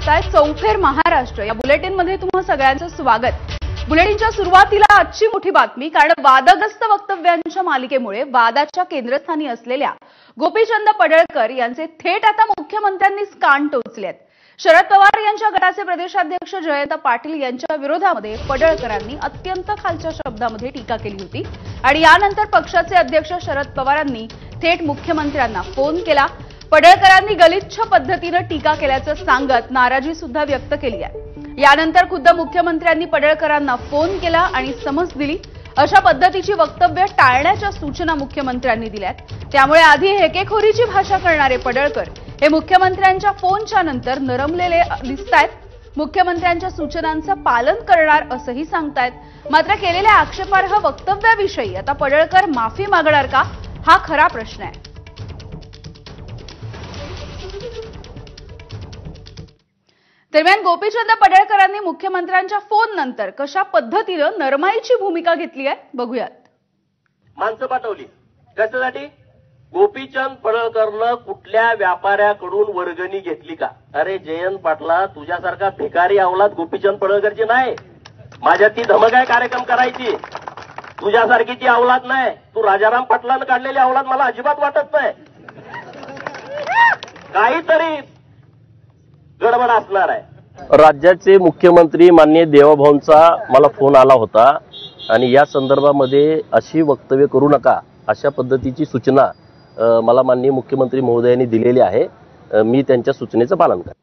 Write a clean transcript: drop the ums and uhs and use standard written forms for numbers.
पाहताय चौफेर महाराष्ट्र या बुलेटिन मध्ये तुम्हा सगळ्यांचं स्वागत। बुलेटिनच्या सुरुवातीला आजची मोठी बातमी, कारण वादग्रस्त वक्तव्यांच्या मालिकेमुळे वादाच्या केंद्रस्थानी असलेल्या गोपीचंद पडळकर यांचे थेट आता मुख्यमंत्र्यांनीच कान टोचलेत। शरद पवार यांच्या गटाचे प्रदेशाध्यक्ष जयंत पाटील यांच्या विरोधामध्ये पडळकरांनी अत्यंत खालच्या शब्दामध्ये टीका केली होती आणि यानंतर पक्षाचे अध्यक्ष शरद पवारांनी थेट मुख्यमंत्र्यांना फोन केला। पडळकरांनी गलिच्छ पद्धतीने टीका केल्याचं सांगत नाराजी सुद्धा व्यक्त केली आहे। यानंतर खुद्द मुख्यमंत्र्यांनी पडळकरांना फोन केला आणि समज दिली। अशा पद्धतीची वक्तव्य टाळण्याच्या सूचना मुख्यमंत्र्यांनी दिल्यात। त्यामुळे आधी हेकेखोरीची भाषा करणारे पडळकर हे मुख्यमंत्र्यांच्या फोनच्या नंतर नरमलेले दिसतायत। मुख्यमंत्र्यांच्या सूचनांचं पालन करणार असंही सांगतायत। मात्र केलेल्या आक्षेपार्ह वक्तव्याविषयी आता पडळकर माफी मागणार का, हा खरा प्रश्न आहे। दरम्यान गोपीचंद पडळकरांनी मुख्यमंत्र्यांच्या फोन नंतर कशा पद्धतीने नरमाईची भूमिका घेतली आहे बघूयात। माणसं पाठवली कशासाठी? गोपीचंद पडळकरनं कुठल्या व्यापाऱ्याकडून वर्गणी घेतली का? अरे जयंत पाटला, तुझ्यासारखा भिकारी अवलाद गोपीचंद पडळकरची नाही। माझ्या ती धमक आहे कार्यक्रम करायची, तुझ्यासारखी ती अवलाद नाही। तू राजाराम पाटलानं काढलेली अवलाद मला अजिबात वाटत नाही। काहीतरी गडबड असणार आहे। राज्याचे मुख्यमंत्री माननीय देवाभाऊंचा मला फोन आला होता आणि या संदर्भामध्ये अशी वक्तव्य करू नका अशा पद्धतीची सूचना मला माननीय मुख्यमंत्री महोदयांनी दिलेली आहे। मी त्यांच्या सूचनेचं पालन करेन।